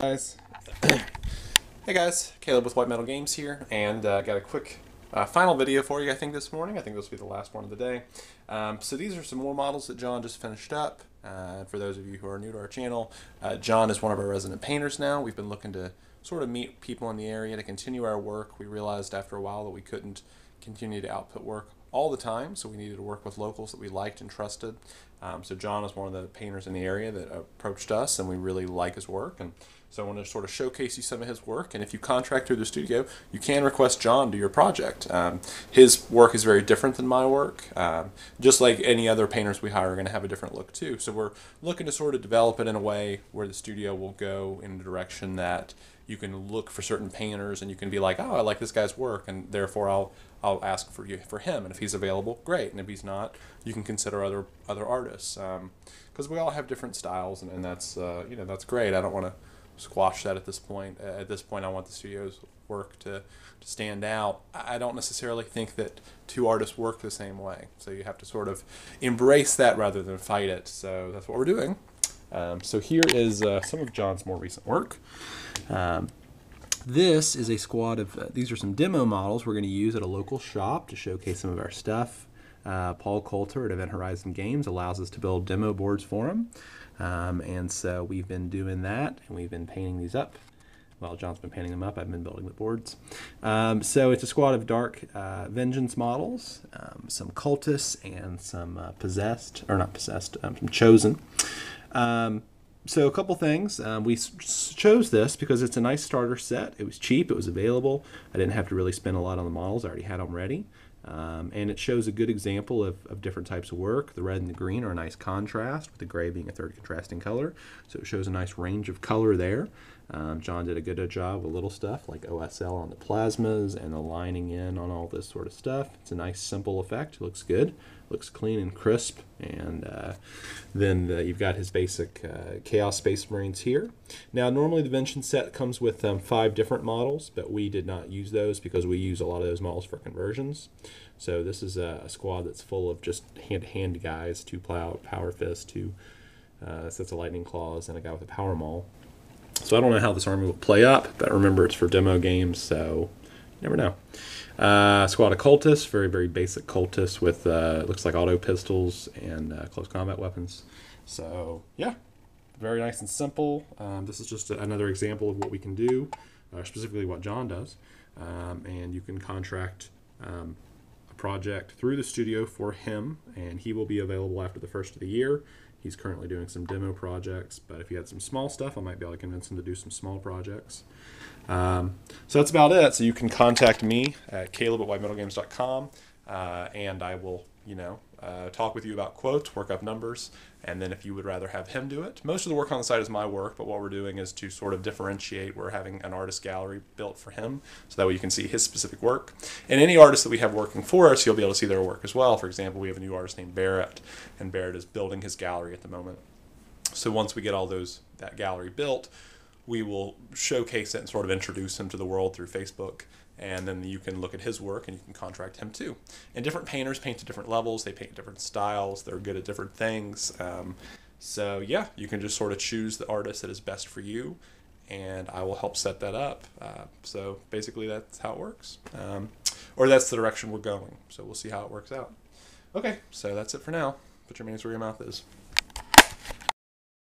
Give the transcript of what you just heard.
Guys. Hey guys, Caleb with White Metal Games here, and got a quick final video for you I think this morning. I think this will be the last one of the day. So these are some more models that John just finished up. For those of you who are new to our channel, John is one of our resident painters now. We've been looking to sort of meet people in the area to continue our work. We realized after a while that we couldn't continue to output work all the time, so we needed to work with locals that we liked and trusted. So John is one of the painters in the area that approached us, and we really like his work. And so I want to sort of showcase you some of his work. And if you contract through the studio, you can request John do your project. His work is very different than my work. Just like any other painters we hire are going to have a different look too. So we're looking to sort of develop it in a way where the studio will go in a direction that you can look for certain painters and you can be like, oh, I like this guy's work, and therefore I'll ask for him, and if he's available, great, and if he's not, you can consider other artists, because we all have different styles, and that's that's great. I don't want to squash that at this point. At this point, I want the studio's work to stand out. I don't necessarily think that two artists work the same way, so you have to sort of embrace that rather than fight it. So that's what we're doing. So here is some of John's more recent work. This is a squad of, these are some demo models we're going to use at a local shop to showcase some of our stuff. Paul Coulter at Event Horizon Games allows us to build demo boards for him. And so we've been doing that, and we've been painting these up. Well, John's been painting them up. I've been building the boards. So it's a squad of Dark Vengeance models, some cultists, and some possessed, or not possessed, some chosen. So a couple things. We chose this because it's a nice starter set. It was cheap. It was available. I didn't have to really spend a lot on the models. I already had them ready. And it shows a good example of different types of work. The red and the green are a nice contrast, with the gray being a third contrasting color. So it shows a nice range of color there. John did a good job with little stuff like OSL on the plasmas and the lining in on all this sort of stuff. It's a nice simple effect. It looks good. Looks clean and crisp. And then you've got his basic Chaos Space Marines here. Now normally the Vengeance set comes with 5 different models, but we did not use those because we use a lot of those models for conversions. So this is a squad that's full of just hand-to-hand guys, 2 power fists, 2 sets of lightning claws, and a guy with a power maul. So I don't know how this army will play up, but remember it's for demo games, so you never know. Squad of cultists, very, very basic cultists with looks like auto pistols and close combat weapons. So yeah, very nice and simple. This is just another example of what we can do, specifically what John does. And you can contract a project through the studio for him, and he will be available after the first of the year. He's currently doing some demo projects, but if he had some small stuff, I might be able to convince him to do some small projects. So that's about it. So you can contact me at caleb@whitemetalgames.com, and I will, talk with you about quotes, work up numbers, and then if you would rather have him do it. Most of the work on the site is my work, but what we're doing is to sort of differentiate. We're having an artist gallery built for him, so that way you can see his specific work. And any artist that we have working for us, you'll be able to see their work as well. For example, we have a new artist named Barrett, and Barrett is building his gallery at the moment. So once we get all that gallery built, we will showcase it and sort of introduce him to the world through Facebook, and then you can look at his work and you can contract him too. And different painters paint to different levels, they paint different styles, they're good at different things. So yeah, you can just sort of choose the artist that is best for you, and I will help set that up. So basically that's how it works. Or that's the direction we're going, so we'll see how it works out. Okay, so that's it for now. Put your money where your mouth is.